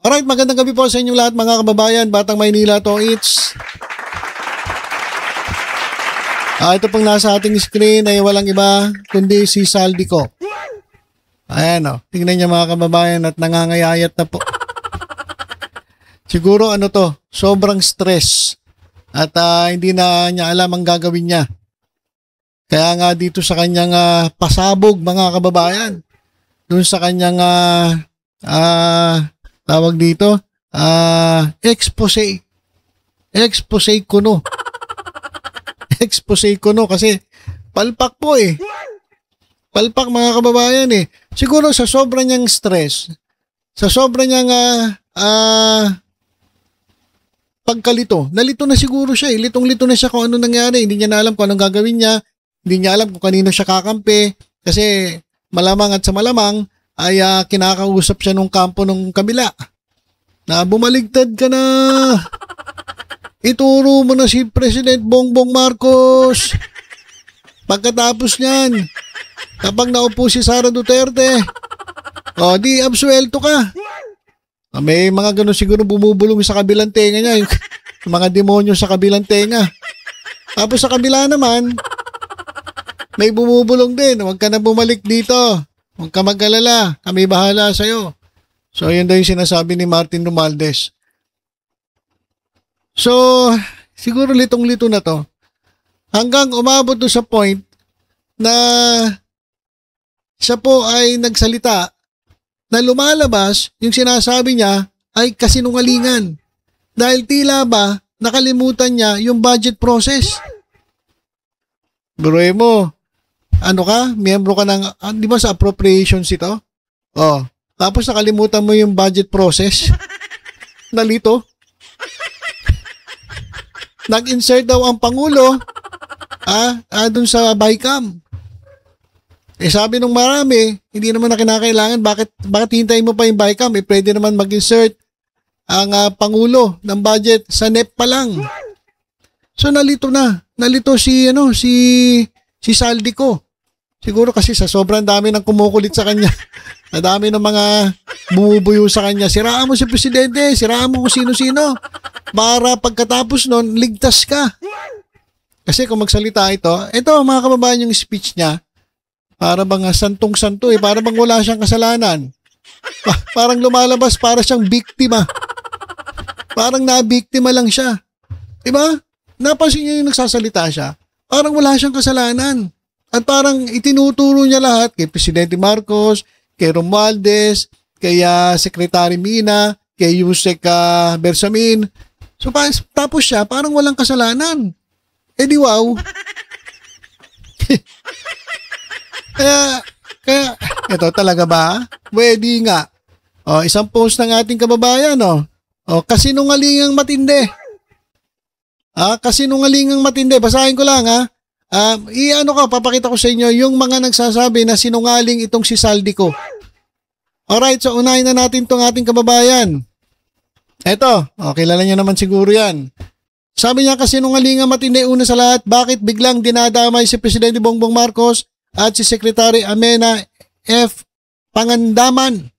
Alright, magandang gabi po sa inyong lahat mga kababayan. Batang Maynila to, it's... ito pong nasa ating screen ay walang iba kundi si Saldico. Ayan o, tingnan niya mga kababayan at nangangayayat na po. Siguro ano to, sobrang stress at hindi na niya alam ang gagawin niya. Kaya nga dito sa kanyang pasabog mga kababayan, doon sa kanyang tawag dito, expose kuno. Expose kuno kasi palpak po eh. Palpak mga kababayan eh. Siguro sa sobrang niyang stress, sa sobrang niyang pagkalito, nalito na siguro siya eh. Litong-lito na siya kung ano nangyari. Hindi niya na alam kung anong gagawin niya. Hindi niya alam kung kanino siya kakampi. Kasi malamang at sa malamang ay kinakausap siya nung kampo nung kabila. Na bumaligtad ka na. Ituro mo na si President Bongbong Marcos. Pagkatapos niyan, kapag naupo si Sara Duterte, di absuelto ka. May mga ganun siguro bumubulong sa kabilang tenga niya. Yung mga demonyo sa kabilang tenga. Tapos sa kabila naman, may bumubulong din. Huwag ka na bumalik dito. Huwag ka mag-alala. Kami bahala sa'yo. So, yun daw yung sinasabi ni Martin Romualdez. So, siguro litong-lito na to. Hanggang umabot doon sa point na siya po ay nagsalita na lumalabas yung sinasabi niya ay kasinungalingan. Dahil tila ba nakalimutan niya yung budget process. Buruin mo, ano ka? Miyembro ka ng, di ba sa appropriations ito? Tapos nakalimutan mo yung budget process. Nalito. Nag-insert daw ang Pangulo dun sa BICAM. Sabi nung marami, hindi naman na kinakailangan, bakit hintayin mo pa yung BICAM? Pwede naman mag-insert ang Pangulo ng budget sa NEP pa lang. So nalito na. Nalito si Saldico. Siguro kasi sa sobrang dami ng kumukulit sa kanya. Na dami ng mga bumubuyo sa kanya. Siraan mo si Presidente, siraan mo kung sino-sino. Para pagkatapos nun, ligtas ka. Kasi kung magsalita ito mga kababayan yung speech niya, para bang santong-santo eh, para bang wala siyang kasalanan. Parang lumalabas, para siyang biktima. Parang nabiktima lang siya. Diba? Napansin niyo yung nagsasalita siya, parang wala siyang kasalanan. At parang itinuturo niya lahat kay Presidente Marcos, kay Romualdez, kay Secretary Mina, kay Yusek Bersamin. So tapos siya, parang walang kasalanan. Di wow. kaya, ito talaga ba? Pwede nga. Isang post ng ating kababayan, kasinungalingang matindi. Kasinungalingang matindi. Basahin ko lang, papakita ko sa inyo yung mga nagsasabi na sinungaling itong si Saldico. Alright, so unahin na natin itong ating kababayan. Eto, kilala niyo naman siguro yan. Sabi niya kasinungalingang matindi, una sa lahat, bakit biglang dinadamay si Presidente Bongbong Marcos at si Secretary Amena F. Pangandaman?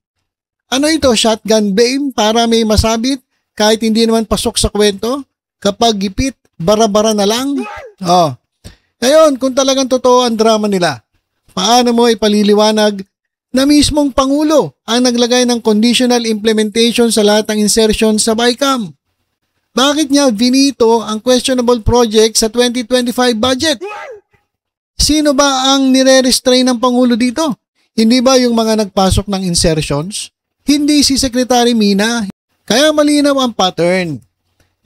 Ano ito, shotgun bame para may masabit kahit hindi naman pasok sa kwento? Kapag gipit, bara-bara na lang? Ngayon, kung talagang totoo ang drama nila, paano mo ipaliliwanag na mismong Pangulo ang naglagay ng conditional implementation sa lahat ng insertion sa BICAM? Bakit niya vinito ang questionable project sa 2025 budget? Sino ba ang nire-restrain ng Pangulo dito? Hindi ba yung mga nagpasok ng insertions? Hindi si Secretary Mina. Kaya malinaw ang pattern.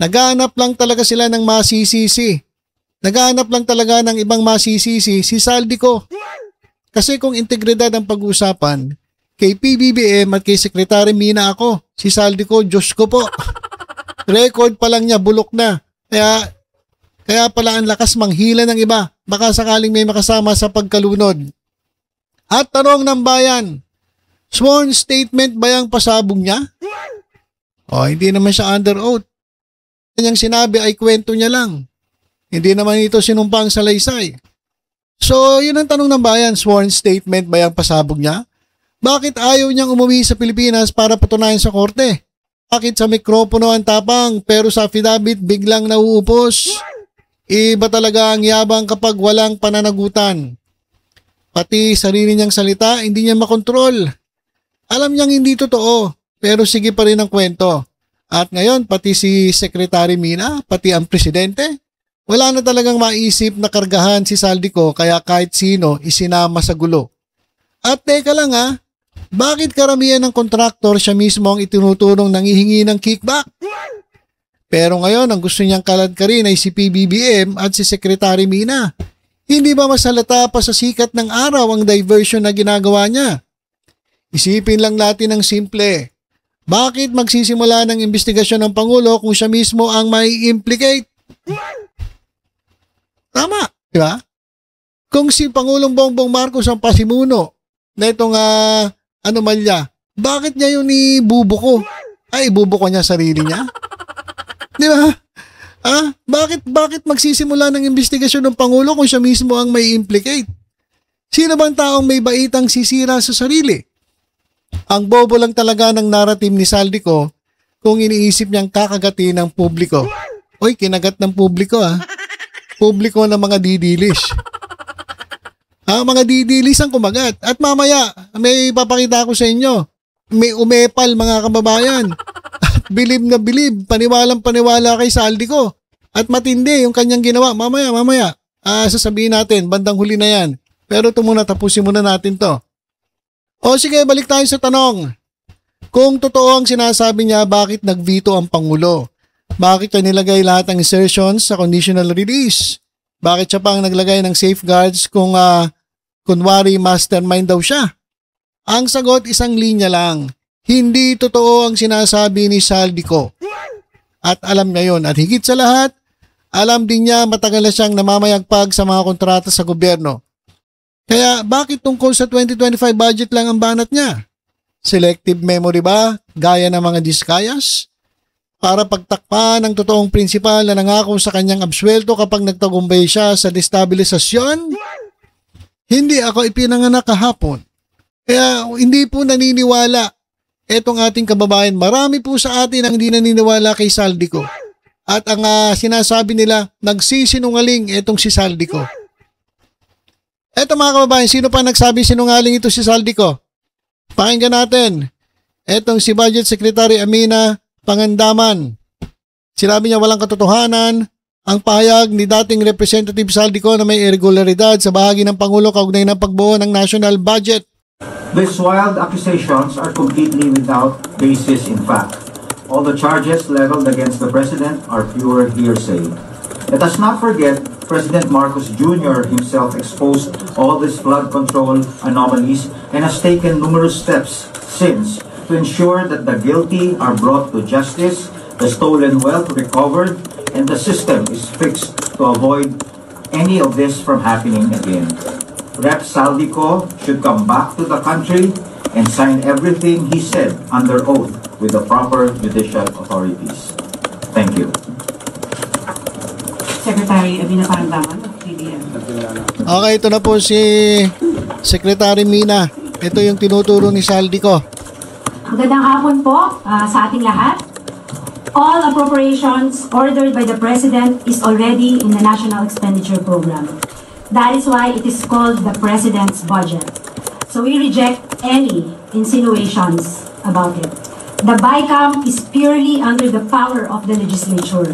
Naghahanap lang talaga sila ng masisisi. Naghahanap lang talaga ng ibang masisisi si Saldico. Kasi kung integridad ang pag-uusapan, kay PBBM at kay Secretary Mina ako, si Saldico, Diyos ko po. Record pa lang niya, bulok na. Kaya pala ang lakas manghila ng iba. Baka sakaling may makasama sa pagkalunod. At tanong ng bayan, sworn statement ba yung pasabog niya? Hindi naman siya under oath. Kanyang sinabi ay kwento niya lang. Hindi naman ito sinumpang salaysay. So, yun ang tanong ng bayan, sworn statement ba yung pasabog niya? Bakit ayaw niyang umuwi sa Pilipinas para patunayan sa korte? Bakit sa mikropono ang tapang pero sa affidavit biglang nauupos? Iba talaga ang yabang kapag walang pananagutan. Pati sarili niyang salita hindi niya makontrol. Alam niyang hindi totoo pero sige pa rin ang kwento. At ngayon pati si Secretary Mina, pati ang presidente, wala na talagang maisip na kargahan si Saldico kaya kahit sino isinama sa gulo. At teka lang bakit karamihan ng kontraktor siya mismo ang itinutulong nangihingi ng kickback? Pero ngayon ang gusto niyang kaladkarin ay si PBBM at si Secretary Mina. Hindi ba masalata pa sa sikat ng araw ang diversion na ginagawa niya? Isipin lang natin ng simple. Bakit magsisimula ng investigasyon ng Pangulo kung siya mismo ang may implicate? Tama, di ba? Kung si Pangulong Bongbong Marcos ang pasimuno na itong anomalya, bakit niya yun ibubuko? Ay, ibubuko niya sarili niya? Di ba? Bakit magsisimula ng investigasyon ng Pangulo kung siya mismo ang may implicate? Sino bang taong may baitang sisira sa sarili? Ang bobo lang talaga ng narrative ni Saldico kung iniisip niyang kakagatin ng publiko. Oy, kinagat ng publiko Publiko ng mga didilis. Mga didilis ang kumagat. At mamaya, may papakita ko sa inyo. May umepal mga kababayan. At bilib na bilib, paniwalang paniwala kay Saldico. At matindi yung kanyang ginawa. Mamaya. Sasabihin natin, bandang huli na yan. Pero ito muna, tapusin muna natin to. O sige, balik tayo sa tanong. Kung totoo ang sinasabi niya, bakit nag-veto ang Pangulo? Bakit niya nilagay lahat ng assertions sa conditional release? Bakit siya pang naglagay ng safeguards kung kunwari mastermind daw siya? Ang sagot isang linya lang. Hindi totoo ang sinasabi ni Saldico. At alam niya yun. At higit sa lahat, alam din niya matagal na siyang namamayagpag sa mga kontrata sa gobyerno. Kaya bakit tungkol sa 2025 budget lang ang banat niya? Selective memory ba? Gaya ng mga diskayas? Para pagtakpan ng totoong prinsipal na nangako sa kanyang absuelto kapag nagtagumpay siya sa destabilisasyon? Hindi ako ipinanganak kahapon. Kaya hindi po naniniwala etong ating kababayan. Marami po sa atin ang hindi naniniwala kay Saldico. At ang sinasabi nila, nagsisinungaling etong si Saldico. Eto mga kababayan, sino pa nagsabi sinungaling ito si Saldico? Pakinggan natin. Etong si Budget Secretary Amina Pangandaman. Sinabi niya walang katotohanan ang pahayag ni dating Representative Saldico na may irregularidad sa bahagi ng Pangulo kaugnay ng pagbuo ng national budget. These wild accusations are completely without basis in fact. All the charges leveled against the President are pure hearsay. Let us not forget President Marcos Jr. himself exposed all these flood control anomalies and has taken numerous steps since to ensure that the guilty are brought to justice, the stolen wealth recovered, and the system is fixed to avoid any of this from happening again. Rep. Saldico should come back to the country and sign everything he said under oath with the proper judicial authorities. Thank you. Secretary Amina Pangandaman of PBM. Okay, ito na po si Secretary Mina. Ito yung tinuturo ni Saldico. Magandang hapon po sa ating lahat. All appropriations ordered by the President is already in the National Expenditure Program. That is why it is called the President's Budget. So we reject any insinuations about it. The BICAM is purely under the power of the legislature.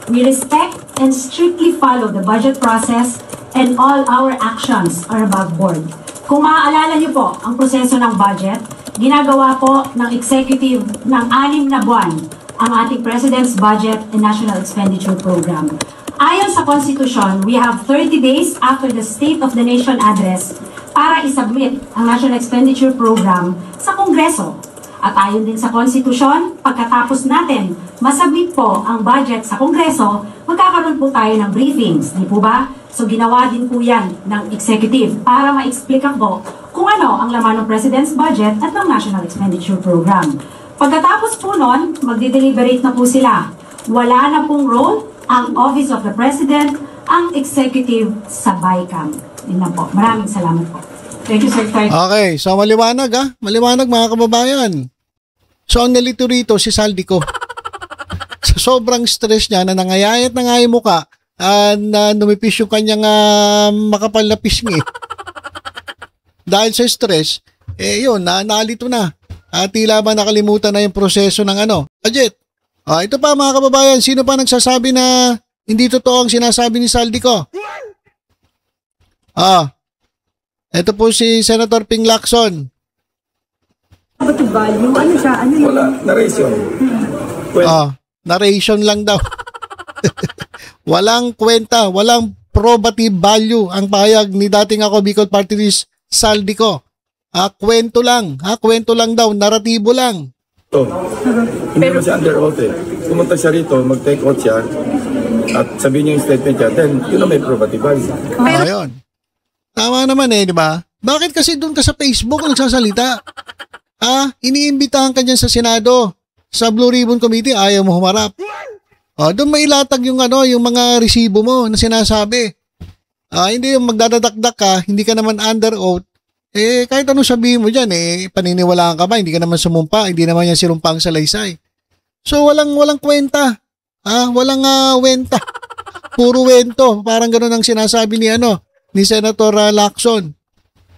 We respect and strictly follow the budget process and all our actions are above board. Kung maaalala niyo po ang proseso ng budget, ginagawa po ng executive ng 6 na buwan ang ating President's Budget and National Expenditure Program. Ayon sa Constitution, we have 30 days after the State of the Nation Address para isubmit ang National Expenditure Program sa Kongreso. At ayon din sa Constitution, pagkatapos natin masubmit po ang budget sa Kongreso, magkakaroon po tayo ng briefings, di po ba? So ginawa din po yan ng executive para ma-explica po kung ano ang laman ng President's Budget at ng National Expenditure Program. Pagkatapos po nun, magde-deliberate na po sila. Wala na pong role ang Office of the President, ang executive sa BICAM. Yun na po. Maraming salamat po. Thank you, Secretary. Okay, so maliwanag Maliwanag mga kababayan. So ang nalito rito si Saldico. Sa sobrang stress niya na nangayayat na nga yung muka, na numipis yung kanyang makapal na pisngi. Dahil sa stress, yun, nalito na. At tila ba nakalimutan na yung proseso ng budget. Ito pa mga kababayan, sino pa nagsasabi na hindi totoo ang sinasabi ni Saldico? Ito po si Senator Ping Lacson. Value? Ano siya? Ano yun? Wala, narration. Narration lang daw. Walang kwenta, walang probative value ang pahayag ni dating ako Bicol Party List Saldico. Kwento lang daw, naratibo lang. Hindi naman siya under oath eh. Pumunta siya rito, mag-take oath siya, at sabihin niya yung statement niya, then yun na may probative value. Ayun. Tama naman di ba? Bakit kasi doon ka sa Facebook nagsasalita? Iniimbitahan ka dyan sa Senado, sa Blue Ribbon Committee, ayaw mo humarap. Doon mailatag yung yung mga resibo mo na sinasabi. Hindi yung magdadadakdak ka, hindi ka naman under oath. Kahit anong sabihin mo dyan, paniniwalaan ka ba? Hindi ka naman sumumpa, hindi naman yan sinumpang salaysay. So walang kwenta. Walang wenta. Puro wento. Parang ganoon ang sinasabi ni Senator Lacson.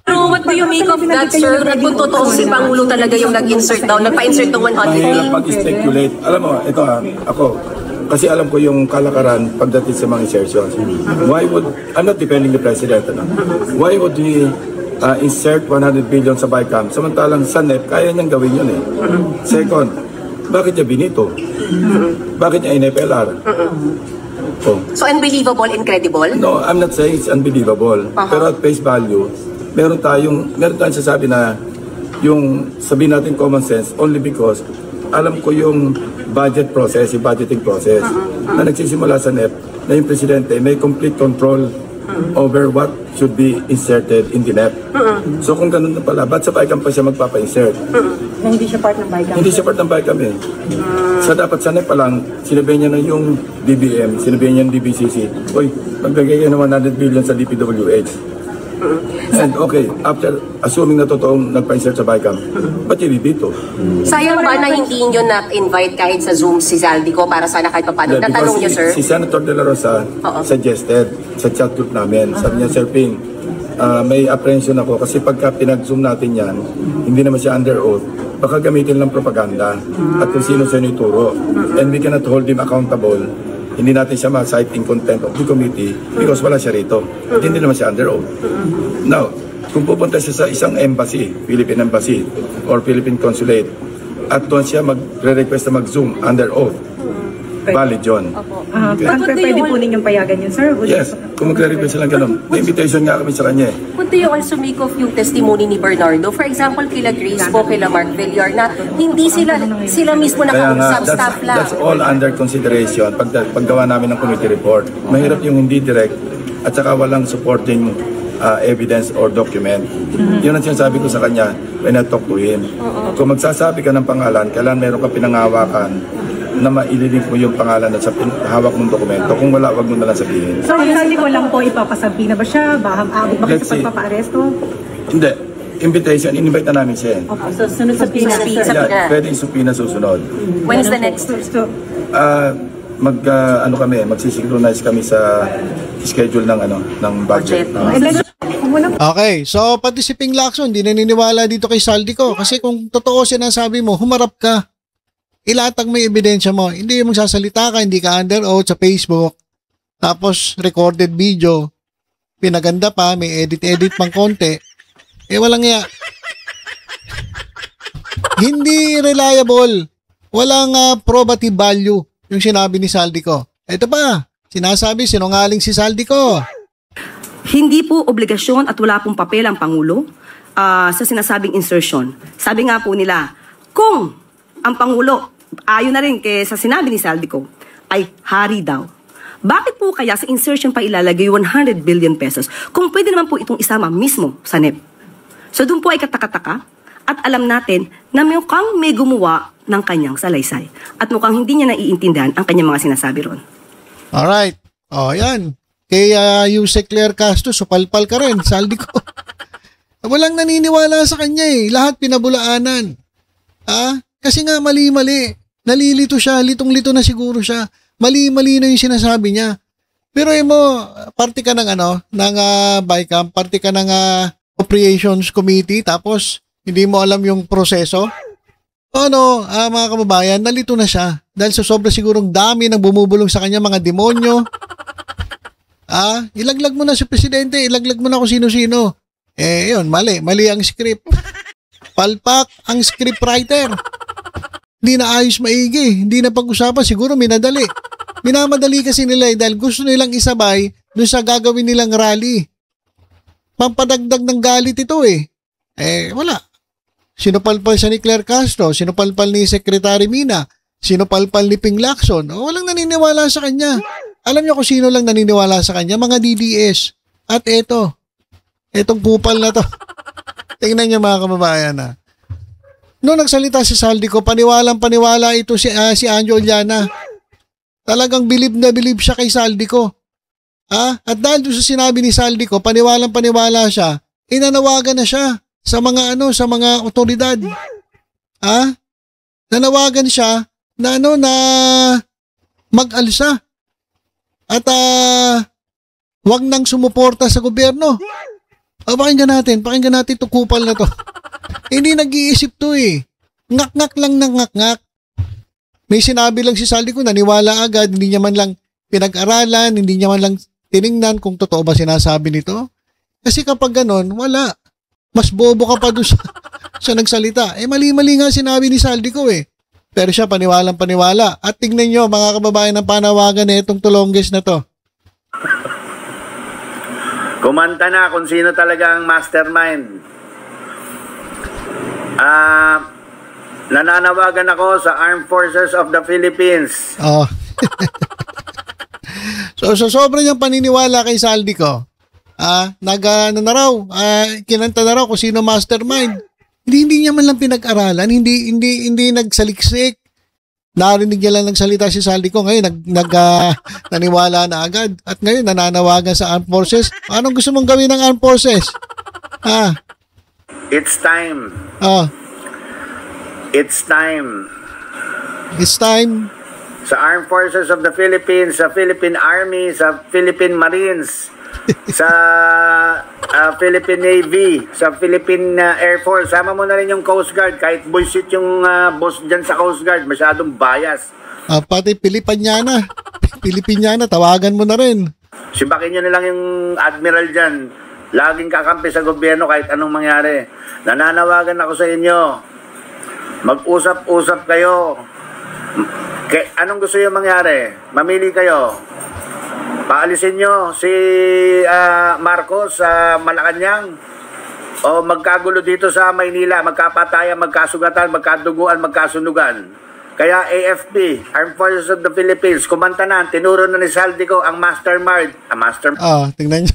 Pero what do you make of that, sir? Kung totoo si Pangulo talaga yung nag-insert daw, nagpa-insert ng 100 Mahirap million. mag-speculate. Alam mo, ito ako, kasi alam ko yung kalakaran pagdating sa mga insertions. I'm not defending the President, Why would he insert 100 billion sa BICAM? Samantalang sa NEP, kaya niyang gawin yun eh. Second, bakit niya binito? Bakit niya in-FLR? So unbelievable, incredible? No, I'm not saying it's unbelievable. Pero at face value, meron tayong sasabi na yung sabihin natin common sense only because alam ko yung budget process, yung budgeting process na nagsisimula sa NEP na yung presidente may complete control over what should be inserted in the NEP. So kung ganun na pala, ba't sa BICAM pa siya magpapa-insert? Hindi siya part ng BICAM. Hindi siya part ng BICAM eh. So dapat sa NEP pa lang, sinabihan niya na yung DBM, sinabihan niya yung DBCC, oy, magbigay ka ng 100 billion sa DPWH. And okay, after assuming na totoong nagpa-insert sa BICAM, ba't yung bibito? Sayang ba na hindi nyo na-invite kahit sa Zoom si Saldico para sana kahit paano? Natanong niyo, sir? Si Senator De La Rosa suggested sa chat group namin, sabi niya, Sir Ping, may apprehension ako kasi pagka pinag-zoom natin yan, hindi naman siya under oath, baka gamitin lang propaganda at kung sino siya ituro. And we cannot hold him accountable. Hindi natin siya ma-cite in contempt of the committee because wala siya rito. At hindi naman siya under oath. Now, kung pupunta siya sa isang embassy, Philippine Embassy or Philippine Consulate, at doon siya magre-request na mag-zoom under oath, valid yun. Pwede po ninyong payagan yun, sir? Yes, kung magre-request lang ganun. May invitation nga kami sa kanya eh. Could you also make of yung testimony ni Bernardo? For example, kila Grace po, kila Mark Villar, na hindi sila mismo Kaya nga, nakausap, staff lang. that's all under consideration paggawa namin ng committee report. Mahirap yung hindi direct at saka walang supporting evidence or document. Yun ang sinasabi ko sa kanya when I talk to him. Kung magsasabi ka ng pangalan, kailan meron ka pinangawakan na maililink mo yung pangalan at sa hawak mong dokumento. Kung wala, wag mo na lang sabihin. So, hindi ko lang po ipapasabi na ba siya? Aabot ba kayo sa pagpapa-aresto? Hindi. Invitation, in-invite na namin siya. So, sunod sa pina, sir. Yeah, pwede isupina susunod. When is the next? Magsisynchronize kami sa schedule ng budget. Okay, so pati si Ping Lacson, hindi naniniwala dito kay Saldico. Kasi kung totoo sinasabi mo, humarap ka. Ilatag mo yung ebidensya mo. Hindi yung magsasalita ka, hindi ka under oath sa Facebook. Tapos recorded video. Pinaganda pa, may edit pang konti. Walang nga. Hindi reliable. Walang probative value yung sinabi ni Saldico. Ito pa, sinasabi sinungaling si Saldico. Hindi po obligasyon at wala pong papel ang Pangulo sa sinasabing insertion. Sabi nga po nila, kung ang Pangulo, ayon na rin sa sinabi ni Saldico, ay hari daw. Bakit po kaya sa insertion pa ilalagay 100 billion pesos kung pwede naman po itong isama mismo sa NEP? So doon po ay katakataka at alam natin na mukhang may gumawa ng kanyang salaysay at mukhang hindi niya naiintindihan ang kanyang mga sinasabi ron. Alright. Yan. Kay Yusek Claire Castro, supalpal ka rin, Saldico. Walang naniniwala sa kanya eh. Lahat pinabulaanan. Kasi nga mali-mali. Nalilito siya, litong-lito na siguro siya. Mali-mali na yung sinasabi niya. Pero mo, parte ka ng BICAM, parte ka ng Appropriations Committee, tapos hindi mo alam yung proseso. Mga kababayan, nalito na siya. Dahil sa sobra sigurong dami ng bumubulong sa kanya, mga demonyo. Ilaglag mo na si Presidente, ilaglag mo na kung sino-sino. Yun, mali ang script. Palpak ang scriptwriter. Hindi na ayos maigi, hindi na pag-usapan, siguro minadali. Minamadali kasi nila dahil gusto nilang isabay doon sa gagawin nilang rally. Pampadagdag ng galit ito wala. Sinupalpal siya ni Claire Castro, sinupalpal ni Secretary Mina, sinupalpal ni Ping Lacson. Walang naniniwala sa kanya. Alam niyo kung sino lang naniniwala sa kanya? Mga DDS. At etong kupal na to. Tingnan niyo mga kababayan Noong nagsalita si Saldico, paniwalang-paniwala ito si Anjo Ullana. Talagang bilib na bilib siya kay Saldico. At dahil doon sa sinabi ni Saldico, paniwalang-paniwala siya, inanawagan na siya sa mga otoridad. Nanawagan siya na mag-alsa. At wag nang sumuporta sa gobyerno. Pakinggan natin itong kupal na to. Hindi nag-iisip to Ngak-ngak lang ng ngak-ngak. May sinabi lang si Saldico, naniwala agad, hindi niya man lang pinag-aralan, hindi niya man lang tiningnan kung totoo ba sinasabi nito. Kasi kapag ganon, wala. Mas bobo ka pa doon sa nagsalita. Mali-mali nga sinabi ni Saldico Pero siya paniwalang-paniwala. At tignan nyo mga kababayan ng panawagan na itong Tulonges na to. Kumanta na kung sino talaga ang mastermind. Nananawagan ako sa Armed Forces of the Philippines. So sobrang niyang paniniwala kay Saldico. Kinanta na raw kung sino mastermind. Hindi niya man lang pinag-aralan, hindi nagsaliksik. Narinig niya lang nagsalita si Saldico, ngayon naniwala na agad. At ngayon nananawagan sa Armed Forces. Anong gusto mong gawin ng Armed Forces? It's time. It's time. It's time. Sa Armed Forces of the Philippines, sa Philippine Army, sa Philippine Marines, sa Philippine Navy, sa Philippine Air Force. Sama mo na rin yung Coast Guard. Kahit bullshit yung boss dyan sa Coast Guard, masyadong bias. Pati Pilipiniana, tawagan mo na rin. Sibakin nyo na lang yung admiral dyan. Laging kakampi sa gobyerno kahit anong mangyari. Nananawagan ako sa inyo. Mag-usap-usap kayo. Anong gusto yung mangyari? Mamili kayo. Paalisin nyo si Marcos sa Malacanang o magkagulo dito sa Maynila, magkapatayan, magkasugatan, magkaduguan, magkasunugan. Kaya AFP, Armed Forces of the Philippines, kumanta na, tinuro na ni Saldico ang mastermind. Tingnan nyo.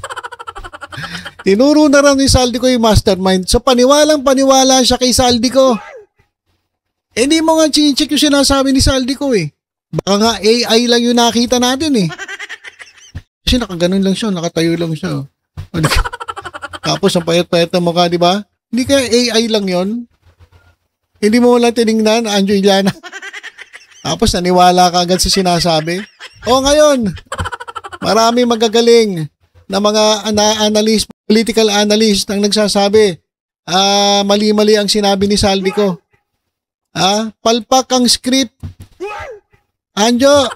Tinuro na rin ni Saldico yung mastermind. So paniwalang-paniwala siya kay Saldico. Hindi mo nga chinecheck yung sinasabi ni Saldico Baka nga AI lang yung nakita natin Kasi nakaganon lang siya, nakatayo lang siya. Tapos ang payat-payat ng mukha, di ba? Hindi kaya AI lang yon? Hindi mo lang tinignan, Anjo Ullana. Tapos naniwala ka agad sa sinasabi. Ngayon, marami magagaling na mga analyst, political analyst ang nagsasabi, mali-mali ang sinabi ni Saldico. Palpak ang script. Anjo,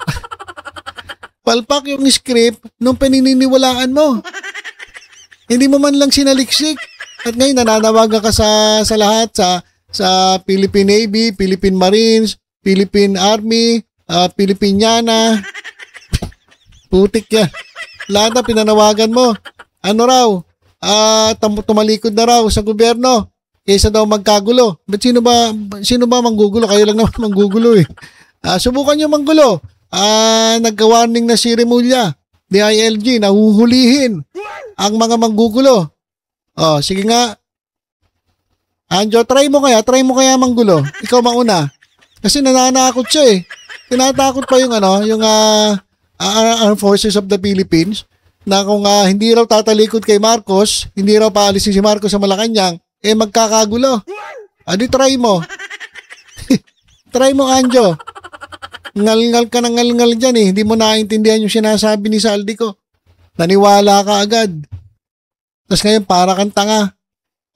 palpak yung script nung pininiwalaan mo. Hindi mo man lang sinaliksik. At ngayon nananawagan ka sa lahat, sa Philippine Navy, Philippine Marines, Philippine Army, Filipiniana. Putik yan. Lahat na pinanawagan mo. Ano raw? Tumalikod na raw sa gobyerno kaysa daw magkagulo. But sino ba manggugulo? Kayo lang naman manggugulo Subukan nyo manggulo. Nagka-warning na si Remulla, DILG, nahuhulihin ang mga manggugulo. Sige nga. Anjo, try mo kaya manggulo. Ikaw mauna. Kasi nananakot siya Tinatakot pa yung Armed Forces of the Philippines na kung hindi raw tatalikod kay Marcos, hindi raw paalisin si Marcos sa Malacanang, magkakagulo. Di try mo. Try mo, Anjo. Ngal-ngal ka ng ngal-ngal dyan eh. Hindi mo naiintindihan yung sinasabi ni Saldico. Naniwala ka agad. Tapos ngayon, para kang tanga.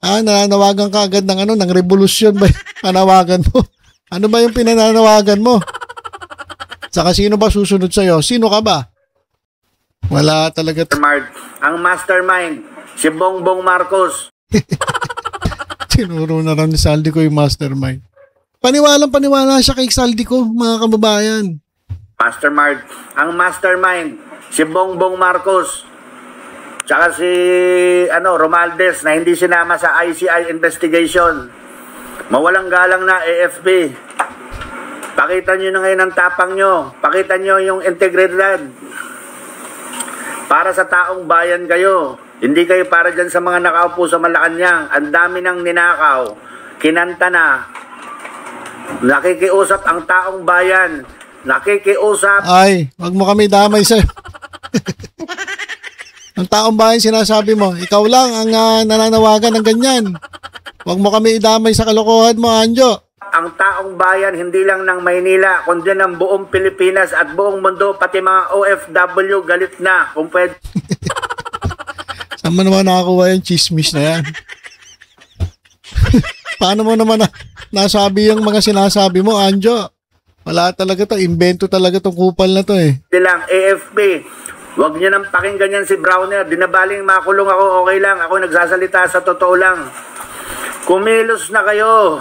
Nananawagan ka agad ng revolusyon ba? Panawagan mo. Ano ba yung pinananawagan mo? Saka sino ba susunod sa'yo? Sino ka ba? Wala talaga. Ang mastermind, si Bongbong Marcos. Tinuro na rin ni Saldico yung mastermind. Paniwalang-paniwala siya kay Saldico, mga kababayan. Ang mastermind, si Bongbong Marcos. Tsaka si Romualdez na hindi sinama sa ICI investigation. Mawalang galang na AFP. Pakita nyo na ngayon ang tapang nyo. Pakita nyo yung integridad. Para sa taong bayan kayo. Hindi kayo para dyan sa mga nakaupo sa Malacanang. Ang dami ng ninakaw. Kinanta na. Nakikiusap ang taong bayan. Nakikiusap. Ay, wag mo kami damay sa'yo. Ang taong bayan sinasabi mo, ikaw lang ang nananawagan ng ganyan. Huwag mo kami idamay sa kalokohan mo, Anjo. Ang taong bayan, hindi lang ng Maynila, kundi ng buong Pilipinas at buong mundo, pati mga OFW, galit na. Kung pwede. Saan mo naman nakakuha yung chismis na yan? Paano mo naman nasabi yung mga sinasabi mo, Anjo? Wala talaga to. Invento talaga tong kupal na to eh. Hindi lang, AFP. Huwag niyo nang pakinggan yan si Browner. Dinabaling makulong ako, okay lang. Ako nagsasalita sa totoo lang. Kumilos na kayo.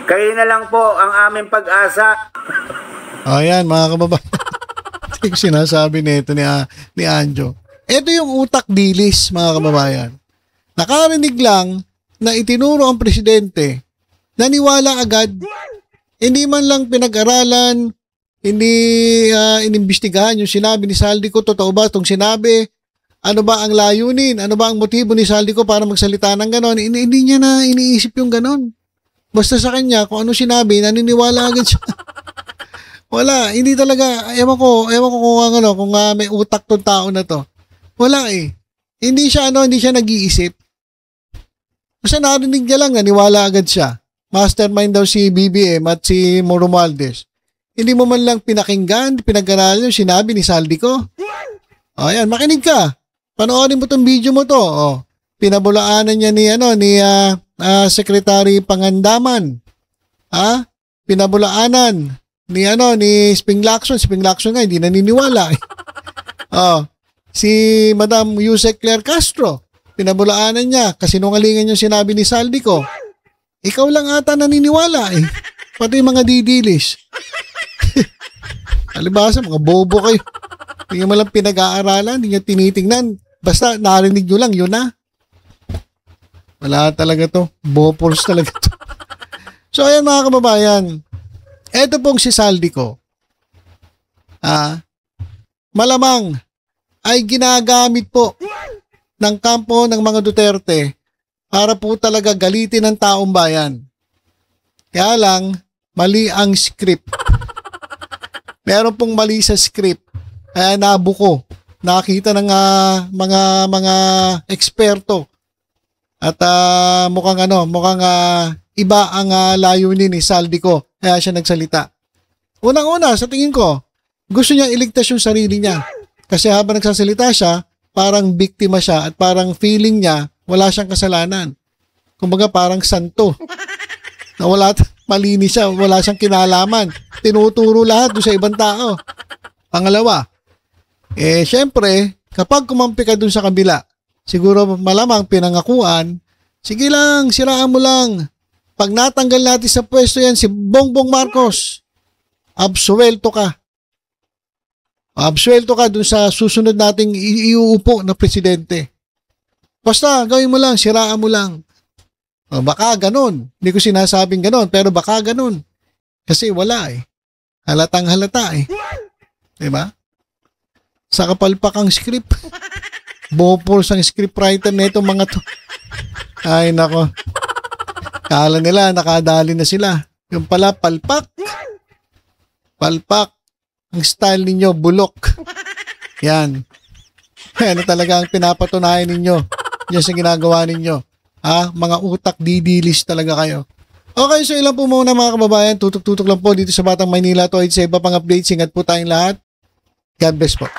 Kayo na lang po ang aming pag-asa. Ayan, mga kababayan. Ito yung sinasabi nito ni Anjo. Ito yung utak dilis, mga kababayan. Nakarinig lang na itinuro ang presidente, naniwala agad, hindi man lang pinag-aralan, hindi inimbestigahan yung sinabi ni Saldico, totoo ba itong sinabi? Ano ba ang layunin? Ano ba ang motibo ni Saldico para magsalita ng ganon? Hindi niya na iniisip yung ganon. Basta sa kanya, kung ano sinabi, naniniwala agad siya. Wala, hindi talaga, ewan ko kung may utak tong tao na to. Wala eh. Hindi siya nag-iisip. Basta narinig niya lang, naniwala agad siya. Mastermind daw si BBM at si Romualdez. Hindi mo man lang pinakinggan, pinag-aralan yung sinabi ni Saldico. Ayan, makinig ka. Panoorin mo tong video mo to. Pinabulaanan niya ni Secretary Pangandaman. Pinabulaanan ni Sping Lacson. Sping Lacson nga hindi naniniwala. Si Madam Yusek Claire Castro. Pinabulaanan niya kasi nungalingan yung sinabi ni Saldico. Ikaw lang ata naniniwala eh. Pati mga didilis. Alibasa, mga bobo kayo. Hindi mo lang pinag-aaralan, hindi nyo tinitingnan. Basta narinig nyo lang, yun na. Wala talaga to. Bopols talaga to. So ayan mga kababayan. Eto pong si Saldico. Malamang ay ginagamit po ng kampo ng mga Duterte para po talaga galitin ng taong bayan. Kaya lang, mali ang script. Meron pong mali sa script. Kaya nabuko. Nakita ng mga eksperto. At mukhang iba ang layunin ni Saldico. Kaya siya nagsalita. Unang-una, sa tingin ko, gusto niya iligtas yung sarili niya. Kasi habang nagsasalita siya, parang biktima siya at parang feeling niya wala siyang kasalanan. Kumbaga parang santo. Na malinis siya, wala siyang kinalaman. Tinuturo lahat doon sa ibang tao. Pangalawa, syempre, kapag kumampi ka doon sa kabila, siguro malamang pinangakuan, sige lang, siraan mo lang. Pag natanggal natin sa pwesto yan si Bongbong Marcos, absuelto ka. Absuelto ka doon sa susunod nating iuupo na presidente. Basta, gawin mo lang, siraan mo lang. Baka ganun. Hindi ko sinasabing ganun, pero baka ganun. Kasi wala eh. Halatang halata eh. Diba? Sa kapalpakang script. Bopols ang scriptwriter na itong mga to. Ay nako. Kala nila, nakadali na sila. Yung pala, palpak. Palpak. Ang style ninyo, bulok. Yan. Ano talaga ang pinapatunayan ninyo. Yan sa ginagawa ninyo. Mga utak didilis talaga kayo. Okay, so ilan po muna mga kababayan. Tutok-tutok lang po dito sa Batang Maynila. To sa iba pang updates. Ingat po tayong lahat. God bless po.